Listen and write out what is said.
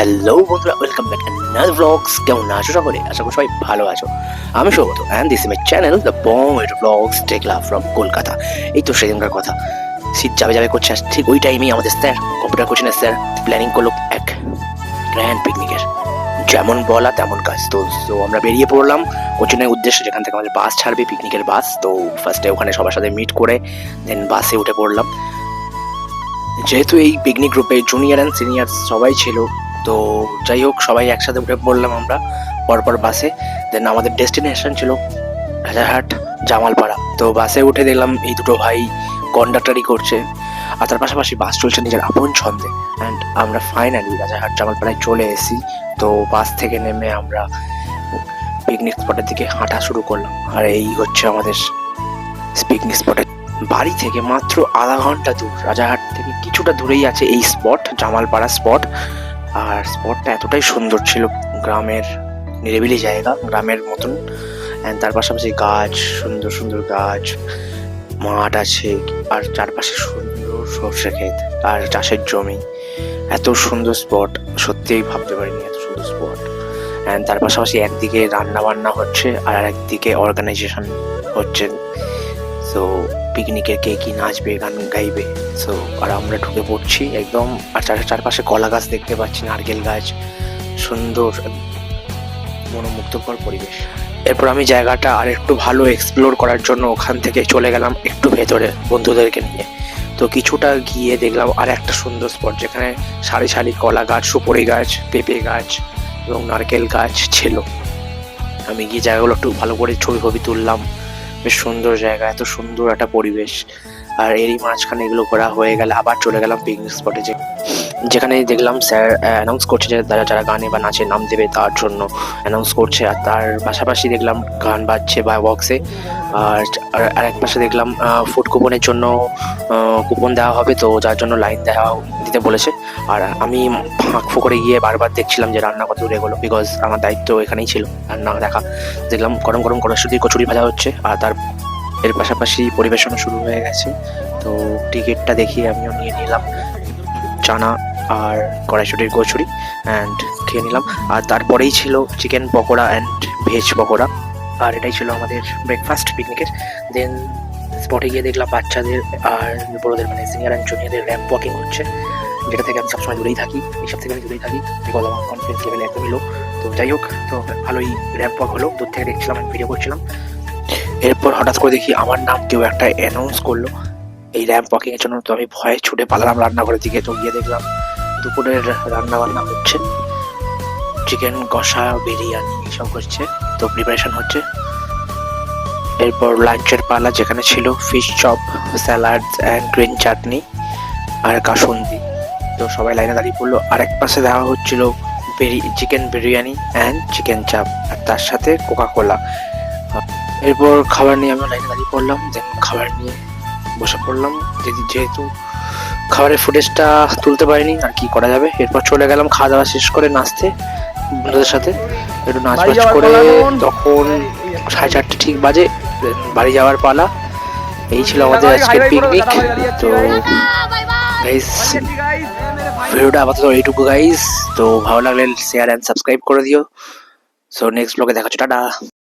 Hello বন্ধুরা, welcome back another blogs. কেমন আছো সকলে? আশা করি সবাই ভালো আছো। আমি Sougata and this is my channel the Bong blogs take love from Kolkata. এই তো সেদিনকার কথা, শীত যাবে যাবে করছে, ঠিক ওই টাইমেই আমাদের স্যার, কম্পিউটার কোচিংয়ের স্যার প্ল্যানিং করলো এক গ্র্যান্ড পিকনিকের। যেমন বলা তেমন কাজ। তো আমরা বেরিয়ে পড়লাম কোচিংয়ের উদ্দেশ্যে, যেখান থেকে আমাদের বাস ছাড়বে, পিকনিকের বাস। তো ফার্স্টে ওখানে সবার সাথে মিট করে দেন বাসে উঠে পড়লাম। যেহেতু এই পিকনিক গ্রুপে জুনিয়র অ্যান্ড সিনিয়র সবাই ছিল, তো যাই হোক সবাই একসাথে উঠে পড়লাম আমরা পরপর বাসে। দেন আমাদের ডেস্টিনেশন ছিল রাজারহাট, জামালপাড়া। তো বাসে উঠে দেখলাম এই দুটো ভাই কন্ডাক্টারি করছে, আর তার পাশাপাশি বাস চলছে নিজের আপন ছন্দে। অ্যান্ড আমরা ফাইনালি রাজারহাট জামালপাড়ায় চলে এসেছি। তো বাস থেকে নেমে আমরা পিকনিক স্পটের দিকে হাঁটা শুরু করলাম। আর এই হচ্ছে আমাদের পিকনিক স্পটের বাড়ি থেকে মাত্র আধা ঘন্টা দূর। রাজারহাট থেকে কিছুটা দূরেই আছে এই স্পট, জামালপাড়া স্পট। আর স্পটটা এতটাই সুন্দর ছিল, গ্রামের নিরিবিলি জায়গা, গ্রামের মতন। অ্যান্ড তার পাশাপাশি গাছ, সুন্দর সুন্দর গাছ, মাঠ আছে, আর চারপাশে সুন্দর সর্ষে ক্ষেত আর চাষের জমি। এত সুন্দর স্পট, সত্যিই ভাবতে পারিনি এত সুন্দর স্পট। অ্যান্ড তার পাশাপাশি একদিকে রান্না বান্না হচ্ছে আর একদিকে অর্গানাইজেশন হচ্ছে। সো পিকনিকে কে কি নাচবে, গান গাইবে। সো আর আমরা ঢুকে পড়ছি একদম। আর চারপাশে কলা গাছ দেখতে পাচ্ছি, নারকেল গাছ, সুন্দর মনোমুগ্ধকর পরিবেশ। এরপর আমি জায়গাটা আর একটু ভালো এক্সপ্লোর করার জন্য ওখান থেকে চলে গেলাম একটু ভেতরে বন্ধুদেরকে নিয়ে। তো কিছুটা গিয়ে দেখলাম আর একটা সুন্দর স্পট, যেখানে সারি সারি কলা গাছ, সুপারি গাছ, পেঁপে গাছ এবং নারকেল গাছ ছিল। আমি গিয়ে জায়গাগুলো একটু ভালো করে ছবি তুললাম। বেশ সুন্দর জায়গা, এত সুন্দর একটা পরিবেশ। আর এরই মাঝখানে এগুলো ঘোরা হয়ে গেলে আবার চলে গেলাম পিকনিক স্পটে, যেখানে দেখলাম স্যার অ্যানাউন্স করছে যে যারা গানে বা নাচে নাম দেবে তার জন্য অ্যানাউন্স করছে। আর তার পাশাপাশি দেখলাম গান বাজছে বা বক্সে। আর এক পাশে দেখলাম ফুড কুপনের জন্য কুপন দেওয়া হবে, তো যার জন্য লাইন দিতে বলেছে। আর আমি ফাঁক করে গিয়ে বারবার দেখছিলাম যে রান্না কত দূরে এগোলো, বিকজ আমার দায়িত্ব এখানেই ছিল রান্না দেখা। দেখলাম গরম গরম কচুরি ভাজা হচ্ছে, আর তার এর পাশাপাশি পরিবেশনও শুরু হয়ে গেছে। তো টিকিটটা দেখিয়ে আমিও নিয়ে নিলাম চানা আর কড়াইশুটির কচুরি অ্যান্ড খেয়ে নিলাম। আর তারপরেই ছিল chicken pakora and veg pakora. আর এটাই ছিল আমাদের ব্রেকফাস্ট পিকনিকের। দেন স্পটে গিয়ে দেখলাম বাচ্চাদের আর বড়োদের, মানে সিনিয়র অ্যান্ড জুনিয়রদের র্যাম্প ওয়াকিং হচ্ছে, যেটা থেকে আমি সবসময় দূরেই থাকি। এইসব থেকে আমি দূরেই থাকি, বিকজ আমার কনফিডেন্স লেভেল একদমই লো। তো যাই হোক, তো ভালোই র্যাম্প ওয়াক হলো, দূর থেকে দেখছিলাম, আমি ভিডিও করছিলাম। এরপর হঠাৎ করে দেখি আমার নাম কেউ একটা অ্যানাউন্স করলো এই র্যাম্প ওয়াকিং এর জন্য। তো আমি ভয়ে ছুটে পালালাম রান্নাঘরের দিকে। তো গিয়ে দেখলাম দুপুরের রান্না বান্না হচ্ছে, চিকেন কষা, বিরিয়ানি এইসব হচ্ছে, তো প্রিপারেশন হচ্ছে। এরপর লাঞ্চের পালা, যেখানে ছিল fish chop, salad and green chutney আর কাসুন্দি। তো সবাই লাইনে দাঁড়িয়ে পড়লো। আর এক পাশে দেওয়া হচ্ছিল চিকেন বিরিয়ানি অ্যান্ড চিকেন চাপ, আর তার সাথে কোকা কোলা। এরপর খাবার নিয়ে আমি লাইনে দাঁড়িয়ে পড়লাম। দেন খাবার নিয়ে বসে পড়লাম, যেহেতু খাবারের ফুটেজটা তুলতে পারিনি, আর কি করা যাবে। এরপর চলে গেলাম খাওয়া দাওয়া শেষ করে নাচতে বন্ধুদের সাথে, একটু নাচ বাজ করে। তখন 4:30 ঠিক বাজে, বাড়ি যাওয়ার পালা। এই ছিল আমাদের আজকের পিকনিক। তো গাইস, ভিডিওটা আপাতত এইটুকু গাইস। তো ভালো লাগলে শেয়ার অ্যান্ড সাবস্ক্রাইব করে দিও। সো নেক্সট ব্লগে দেখা হচ্ছে, টাটা।